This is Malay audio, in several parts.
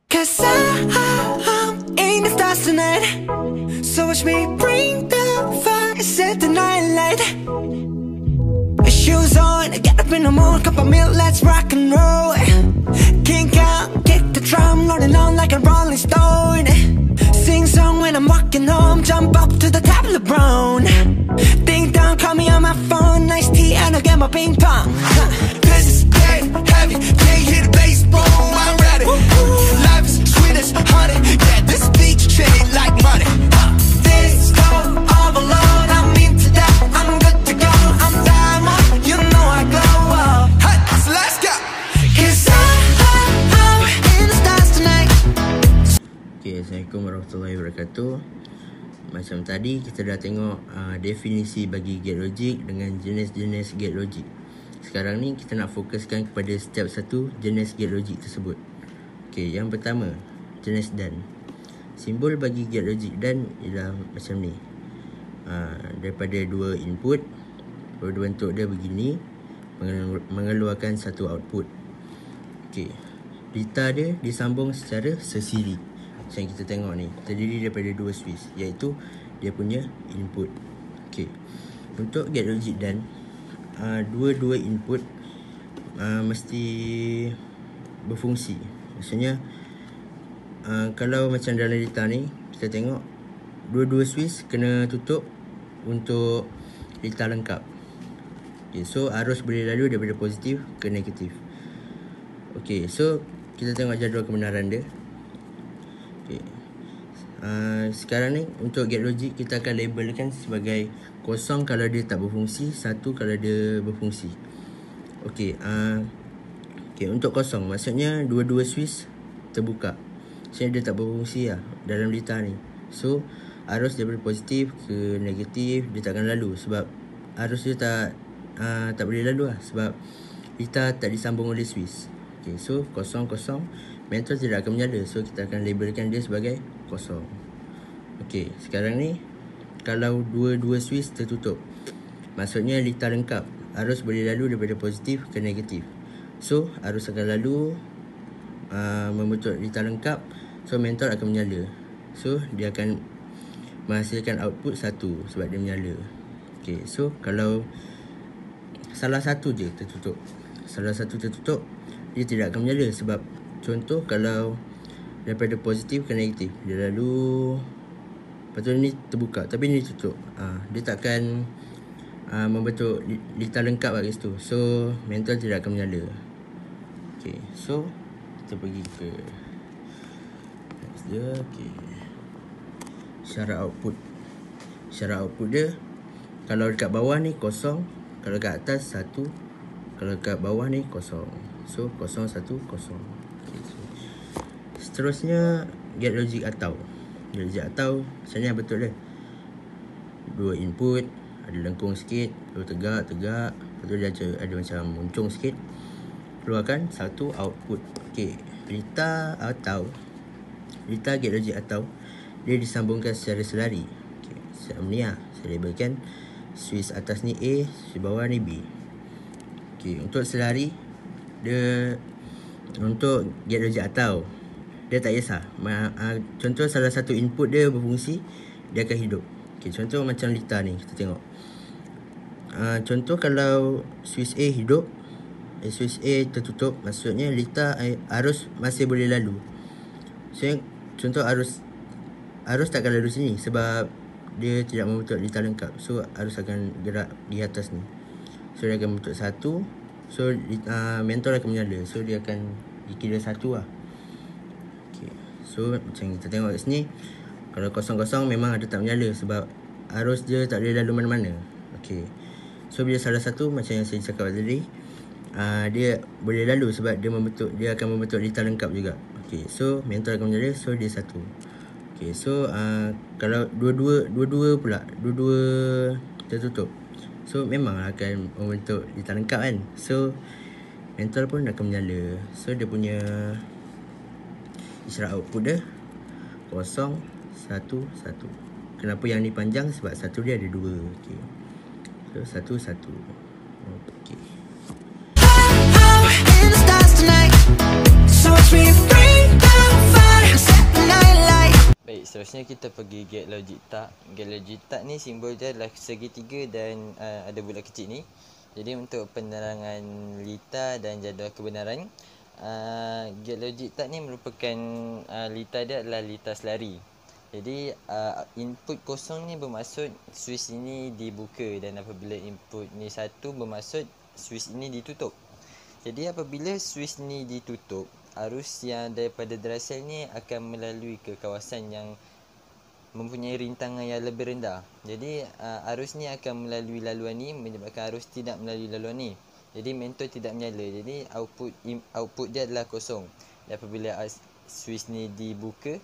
'Cause I'm in the stars tonight. So watch me bring the fire, set the night light. Shoes on, get up in the morning, cup of milk, let's rock and roll. Kink out, kick the drum, rolling on like a rolling stone. Sing song when I'm walking home, jump up to the top of the brown. Ding dong, call me on my phone, nice tea and I'll get my ping pong. This is dead heavy, can't hear the bass, boom, I'm ready. Life is sweet as honey, yeah, this beach chain like money. This go all alone, I'm into that, I'm good to go, I'm diamond, you know I glow up. Hey, so let's go. 'Cause I'm in the stars tonight. Okay, Assalamualaikum warahmatullahi wabarakatuh. Macam tadi kita dah tengok definisi bagi gate logic dengan jenis-jenis gate logic. Sekarang ni kita nak fokuskan kepada setiap satu jenis gate logic tersebut. Okay, yang pertama, jenis DAN. Simbol bagi gate logic DAN ialah macam ni. Daripada dua input, berbentuk dia begini, mengeluarkan satu output. Okay, data dia disambung secara sesiri. Macam kita tengok ni, terdiri daripada dua switch, iaitu dia punya input. Okay, untuk gate logic DAN, dua-dua input mesti berfungsi. Maksudnya kalau macam dalam data ni, kita tengok dua-dua switch kena tutup untuk data lengkap. Okay, so arus boleh lalu daripada positif ke negatif. Okay, so kita tengok jadual kebenaran dia. Okay. Sekarang ni untuk gate logic kita akan labelkan sebagai kosong kalau dia tak berfungsi, satu kalau dia berfungsi. Okay, untuk kosong maksudnya dua-dua switch terbuka, maksudnya dia tak berfungsi lah dalam data ni. So arus daripada positif ke negatif dia tak akan lalu, sebab arus dia tak boleh lalu lah, sebab data tak disambung oleh switch. Okay, so kosong-kosong, mentor tidak akan menyala, so kita akan labelkan dia sebagai kosong. Okay, sekarang ni kalau dua-dua switch tertutup, maksudnya data lengkap, arus boleh lalu daripada positif ke negatif. So arus akan lalu membentuk data lengkap, so mentor akan menyala. So dia akan menghasilkan output 1 sebab dia menyala. Okay, so kalau salah satu je tertutup, dia tidak akan menyala, sebab contoh kalau daripada positif ke negatif, dia lalu, lepas tu ni terbuka tapi ni tutup, dia takkan membentuk data lengkap kat situ. So mentor tidak akan menyala. Okay, so kita pergi ke next dia. Okay, syarat output dia, kalau dekat bawah ni kosong, kalau dekat atas 1, kalau dekat bawah ni kosong. So 0, 1, 0. Okay, so seterusnya gate logic atau. Gate logic atau macam ni betul dia. Dua input, ada lengkung sikit, lalu tegak, lepas tu dia ada macam muncung sikit, keluarkan satu output. Okay, data gate logic atau dia disambungkan secara selari. Okay, macam ni lah, saya labelkan switch atas ni A, switch bawah ni B. Okay, untuk selari dia, untuk gate logic atau dia tak kisah. Contoh salah satu input dia berfungsi, dia akan hidup. Okay, contoh macam data ni kita tengok. Contoh kalau switch A hidup, switch A tertutup, maksudnya data arus masih boleh lalu. So contoh arus tak akan lalu sini sebab dia tidak membentuk data lengkap. So arus akan gerak di atas ni, so dia akan membentuk 1. So mentor akan menyala, so dia akan dikira 1 lah. Okay, so macam kita tengok kat sini, kalau kosong-kosong memang ada tak menyala sebab arus dia tak boleh lalu mana-mana. Okay, so bila salah satu macam yang saya cakap tadi, dia boleh lalu sebab dia akan membentuk data lengkap juga. Okay, so mentor akan menyala, so dia 1. Okay, so kalau dua-dua tertutup, so memang akan membentuk data lengkap kan. So mentor pun akan menyala, so dia punya isyarat output dia 0, 1, 1. Kenapa yang ni panjang? Sebab satu dia ada 2. Okay, so 1, 1. Okay. In the stars tonight, so watch me bring the fire. seterusnya kita pergi get logic tak. Get logic tak ni simbol dia adalah segitiga dan ada bulat kecil ni. Jadi untuk penerangan lita dan jadual kebenaran, get logic tak ni merupakan lita dia adalah lita selari. Jadi input kosong ni bermaksud switch ini dibuka, dan apabila input ni 1 bermaksud switch ini ditutup. Jadi apabila switch ni ditutup, arus yang daripada drasel ni akan melalui ke kawasan yang mempunyai rintangan yang lebih rendah. Jadi arus ni akan melalui laluan ni menyebabkan arus tidak melalui laluan ni. Jadi mentol tidak menyala. Jadi output dia adalah kosong. Dan apabila switch ni dibuka,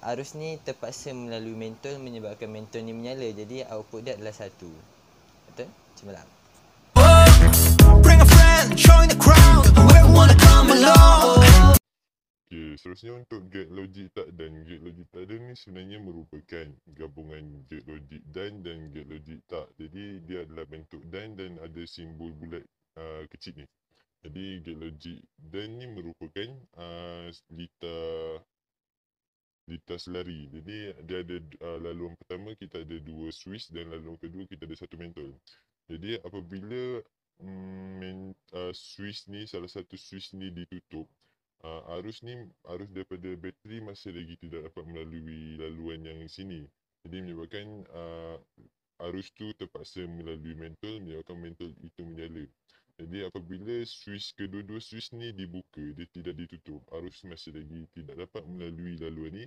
arus ni terpaksa melalui mentol menyebabkan mentol ni menyala. Jadi output dia adalah 1. Betul? Cemerlang. Bring a friend, join the crowd. Whoever wanna come along. Okay, seterusnya untuk get logic tak dan get logic tak ni sebenarnya merupakan gabungan get logic dan get logic tak. Jadi dia adalah bentuk dan ada simbol bulat kecil ni. Jadi get logic dan ni merupakan lita selari. Jadi dia ada laluan pertama kita ada 2 switch dan laluan kedua kita ada 1 mentol. Jadi apabila switch ni, salah satu switch ni ditutup, arus daripada bateri masih lagi tidak dapat melalui laluan yang sini. Jadi menyebabkan arus tu terpaksa melalui mentol, menyebabkan mentol itu menyala. Jadi apabila kedua-dua switch ni dibuka, dia tidak ditutup, arus masih lagi tidak dapat melalui laluan ni,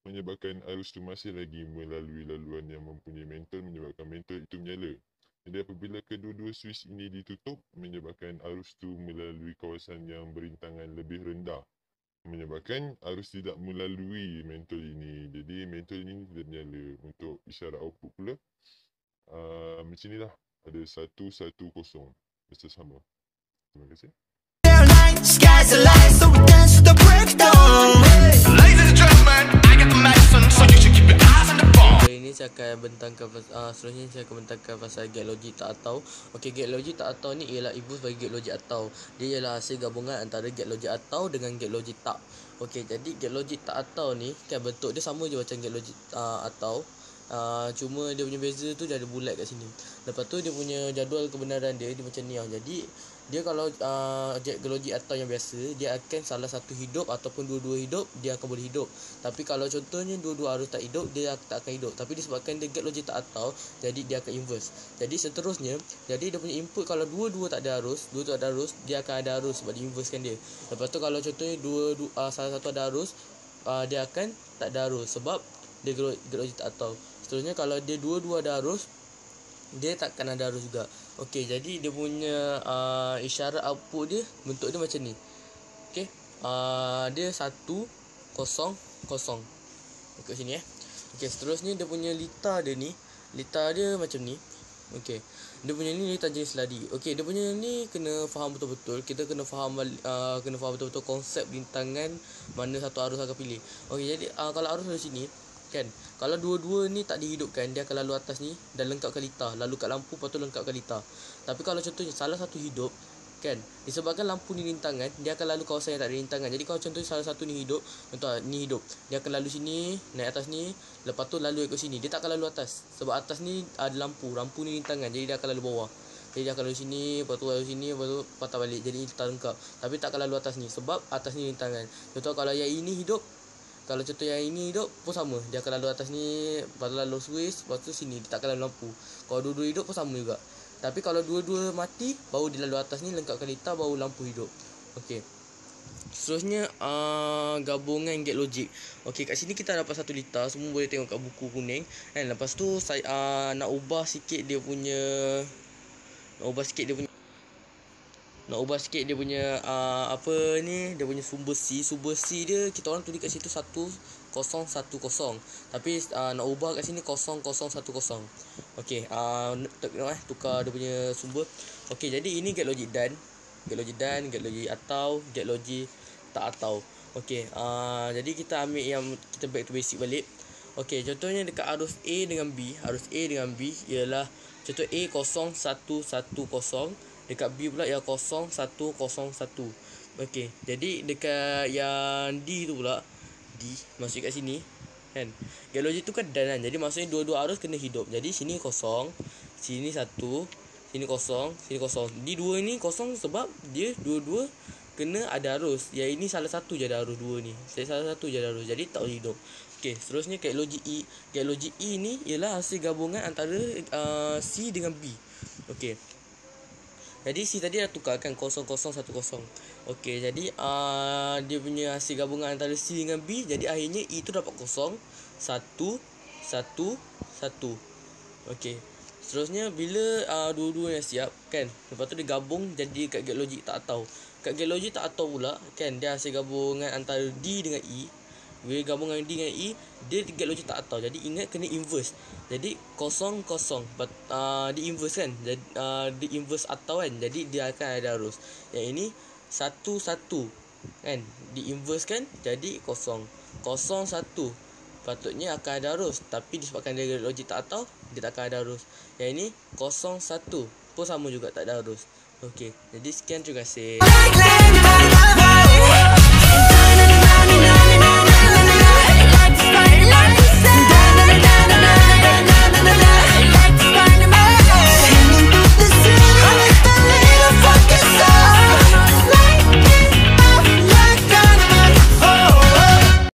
menyebabkan arus tu masih lagi melalui laluan yang mempunyai mentol, menyebabkan mentol itu menyala. Jadi apabila kedua-dua switch ini ditutup, menyebabkan arus tu melalui kawasan yang berintangan lebih rendah, menyebabkan arus tidak melalui mentol ini. Jadi mentol ini tidak menyala. Untuk isyarat output pula, macam inilah, ada 110. Mesti sama. Terima kasih. Sky's the line, so we dance to the breakdown. Ladies and gentlemen, I got the medicine, so you should keep your eyes on the ball. Kali ni saya akan bentangkan seterusnya saya akan bentangkan pasal get logic tak atau. Okey, get logic tak atau ni ialah ibu bagi get logic atau. Dia ialah hasil gabungan antara get logic atau dengan get logic tak. Okey, jadi get logic tak atau ni kan bentuk dia sama je macam get logic atau. Cuma dia punya beza tu dia ada bulat kat sini. Lepas tu dia punya jadual kebenaran dia macam ni lah. Jadi dia kalau get logic atau yang biasa, dia akan salah satu hidup ataupun dua-dua hidup, dia akan boleh hidup. Tapi kalau contohnya dua-dua arus tak hidup, dia tak akan hidup. Tapi disebabkan dia get logic tak atau, jadi dia akan inverse. Jadi seterusnya, jadi dia punya input kalau dua-dua tak ada arus, dia akan ada arus sebab dia inversekan dia. Lepas tu kalau contohnya salah satu ada arus, dia akan tak ada arus sebab dia get logic tak atau. Seterusnya kalau dia dua-dua ada arus, dia takkan ada arus juga. Okey, jadi dia punya isyarat output dia, bentuk dia macam ni. Okey, dia 1 0 0. Ikut sini Okey, seterusnya dia punya lita dia ni, lita dia macam ni. Okey, dia punya ni lita jenis selari. Okey, dia punya ni kena faham betul-betul. Kita kena faham betul-betul konsep rintangan mana satu arus akan pilih. Okey, jadi kalau arus dari sini kan, kalau dua-dua ni tak dihidupkan, dia akan lalu atas ni dan lengkapkan lita, lalu kat lampu, lepas tu lengkapkan lita. Tapi kalau contohnya salah satu hidup kan, disebabkan lampu ni rintangan, dia akan lalu kawasan yang tak ada rintangan. Jadi kalau contohnya salah satu ni hidup, contoh ni hidup, dia akan lalu sini, naik atas ni, lepas tu lalu ikut sini. Dia tak akan lalu atas sebab atas ni ada lampu ni rintangan, jadi dia akan lalu bawah. Jadi dia akan lalu sini, lepas tu lalu sini, lepas tu patah balik, jadi tak lengkap. Tapi tak akan lalu atas ni sebab atas ni rintangan. Contoh kalau yang ini hidup, kalau contoh yang ini hidup pun sama, dia akan lalu atas ni, lepas tu lalu switch, lepas tu sini, dia tak akan lalu lampu. Kalau dua-dua hidup pun sama juga. Tapi kalau dua-dua mati, baru dia lalu atas ni, lengkapkan lita, baru lampu hidup. Okey. Seterusnya gabungan get logic. Okey, kat sini kita dapat satu lita, semua boleh tengok kat buku kuning. Dan lepas tu saya nak ubah sikit dia punya apa ni, dia punya sumber C dia kita orang tulis kat situ 1010. Tapi nak ubah kat sini 0010. Okey, tengok tukar dia punya sumber. Okey, jadi ini get logic dan, get logic atau, get logic tak atau. Okey, jadi kita ambil yang kita back to basic balik. Okey, contohnya dekat arus A dengan B ialah contoh A 0110, dekat B pula yang 0101. Okey, jadi dekat yang D tu pula, D masuk kat sini. kan. Gate logik tu kan dan, jadi maksudnya dua-dua arus kena hidup. Jadi sini kosong, sini satu, sini kosong, sini kosong. Di dua ni kosong sebab dia dua-dua kena ada arus. Yang ini salah satu je ada arus, dua ni salah satu je ada arus, jadi tak boleh hidup. Okey, seterusnya gate logik E. Gate logik E ni ialah hasil gabungan antara C dengan B. Okey, jadi C tadi dah tukarkan 0010. Okey, jadi dia punya hasil gabungan antara C dengan B, jadi akhirnya E tu dapat 0 1 1 1. Okey, seterusnya bila dua-dua yang siap kan, lepas tu dia gabung jadi kat gate logik tak atau. Kat gate logik tak atau pula kan, dia hasil gabungan antara D dengan E. Bila gabungan D dengan E, dia gate logik tak atau. Jadi ingat kena inverse. Jadi 0 0 di inverse kan. Jadi di inverse atau kan. Jadi dia akan ada arus. Yang ini 1 1 kan, di inverse kan, jadi 0 0 1. Patutnya akan ada arus, tapi disebabkan dia gate logik tak atau, dia tak akan ada arus. Yang ini 0 1 pun sama juga, tak ada arus. Okey, jadi sekian, terima kasih.